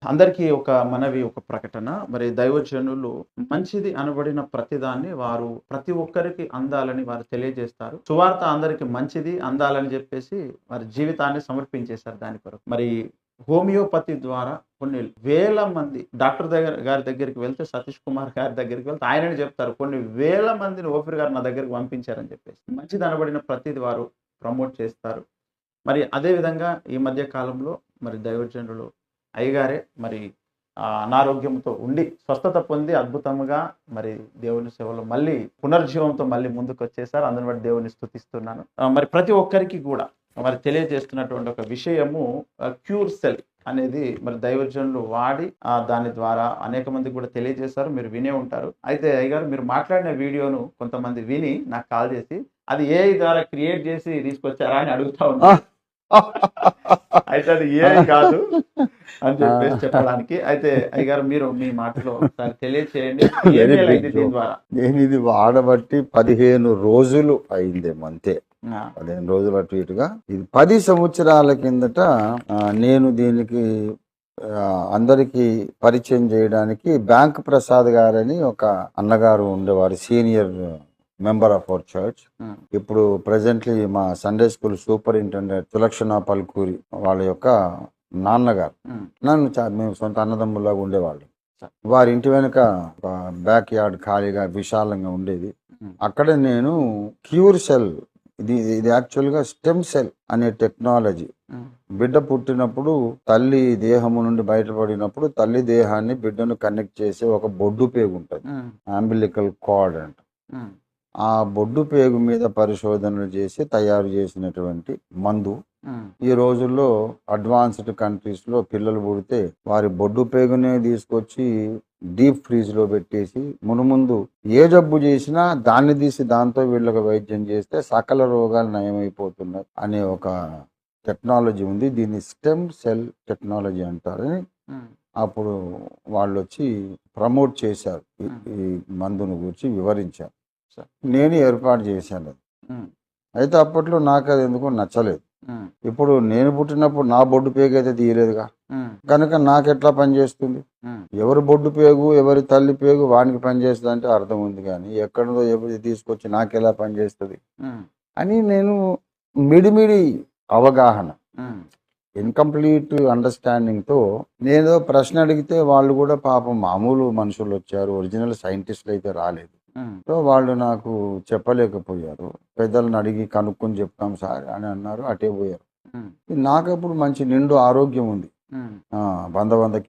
అందరికీ ఒక మనవి, ఒక ప్రకటన. మరి దైవజనులు మంచిది అనబడిన ప్రతిదాన్ని వారు ప్రతి ఒక్కరికి అందాలని వారు తెలియజేస్తారు. సువార్త అందరికి మంచిది అందాలని జెప్పేసి వారి జీవితాన్ని సమర్పించేశారు దాని కొరకు. మరి హోమియోపతి ద్వారా కొన్ని వేల మంది డాక్టర్ గారి దగ్గరికి వెళ్తే, సతీష్ కుమార్ గారి దగ్గరికి వెళ్తే ఆయననే చెప్తారు. కొన్ని వేల మందిని ఓఫీర్ గారు నా దగ్గరికి పంపించారని చెప్పేసి. మంచిది అనబడిన ప్రతిది వారు ప్రమోట్ చేస్తారు. మరి అదే విధంగా ఈ మధ్య కాలంలో మరి దైవజనులు అయ్యగారే మరి అనారోగ్యంతో ఉండి స్వస్థత పొంది అద్భుతంగా మరి దేవుని సేవలో మళ్ళీ పునర్జీవంతో మళ్ళీ ముందుకు వచ్చేసారు. అందుని బట్టి దేవుని స్తుతిస్తున్నాను. మరి ప్రతి ఒక్కరికి కూడా మరి తెలియజేస్తున్నటువంటి ఒక విషయము క్యూర్ సెల్ అనేది మరి దైవజనులు వాడి దాని ద్వారా అనేక మందికి కూడా తెలియజేశారు. మీరు వినే ఉంటారు. అయితే అయ్యగారు మీరు మాట్లాడిన వీడియోను కొంతమంది విని నాకు కాల్ చేసి అది ఏఐ ద్వారా క్రియేట్ చేసి తీసుకొచ్చారా అని అడుగుతా ఉన్నారు. అయితే అది ఏఐ కాదు అని చెప్పేసి చెప్పడానికి. అయితే అయ్యగారు మీరు మీ మాటలో ఒకసారి తెలియచేయండి. ఏం మేలైంది దీని ద్వారా? నేను ఇది వాడబట్టి 15 రోజులు అయింది అంతే. 15 రోజులు అటు ఇటుగా. ఇది 10 సంవత్సరాల కిందట నేను దీనికి అందరికి పరిచయం చేయడానికి బ్యాంక్ ప్రసాద్ గారని ఒక అన్నగారు ఉండేవారు, senior member of our church. ఇప్పుడు ప్రెసెంట్లీ మా Sunday school superintendent Sulakshana Palkuri వాళ్ళ యొక్క నాన్నగారు. మేము సొంత అన్నదమ్ములాగా ఉండేవాళ్ళు. వారి ఇంటి వెనుక బ్యాక్ యార్డ్ ఖాళీగా విశాలంగా ఉండేది. అక్కడ నేను క్యూర్ సెల్, ఇది యాక్చువల్ గా స్టెమ్ సెల్ అనే టెక్నాలజీ. బిడ్డ పుట్టినప్పుడు తల్లి దేహము నుండి బయటపడినప్పుడు తల్లి దేహాన్ని బిడ్డను కనెక్ట్ చేసే ఒక బొడ్డు పేగు ఉంటుంది, అంబిలికల్ కార్డ్ అంట. ఆ బొడ్డు పేగు మీద పరిశోధనలు చేసి తయారు చేసినటువంటి మందు. ఈ రోజుల్లో అడ్వాన్స్డ్ కంట్రీస్ లో పిల్లలు పుడితే వారి బొడ్డు పేగునే తీసుకొచ్చి డీప్ ఫ్రీజ్ లో పెట్టేసి మునుముందు ఏ జబ్బు చేసినా దాన్ని తీసి దాంతో వీళ్ళకి వైద్యం చేస్తే సకల రోగాలు నయమైపోతున్నాయి అనే ఒక టెక్నాలజీ ఉంది. దీన్ని స్టెమ్ సెల్ టెక్నాలజీ అంటారని అప్పుడు వాళ్ళు వచ్చి ప్రమోట్ చేశారు. ఈ మందును గురించి వివరించారు. నేను ఏర్పాటు చేశాను. అయితే అప్పట్లో నాకు అది ఎందుకో నచ్చలేదు. ఇప్పుడు నేను పుట్టినప్పుడు నా బొడ్డు పేగు అయితే తీయలేదుగా, కనుక నాకెట్లా పనిచేస్తుంది? ఎవరి బొడ్డు పేగు ఎవరి తల్లి పేగు వానికి పనిచేస్తుంది అంటే అర్థం ఉంది, కానీ ఎక్కడో ఎవరి తీసుకొచ్చి నాకెలా పనిచేస్తుంది అని నేను మిడిమిడి అవగాహన, ఇన్కంప్లీట్ అండర్స్టాండింగ్ తో నేను ప్రశ్న అడిగితే వాళ్ళు కూడా పాపం మామూలు మనుషులు వచ్చారు, ఒరిజినల్ సైంటిస్టులు అయితే రాలేదు. సో వాళ్ళు నాకు చెప్పలేకపోయారు. పెద్దలను అడిగి కనుక్కొని చెప్తాం సార్ అని అన్నారు, అటే పోయారు. నాకు అప్పుడు మంచి నిండు ఆరోగ్యం ఉంది, 100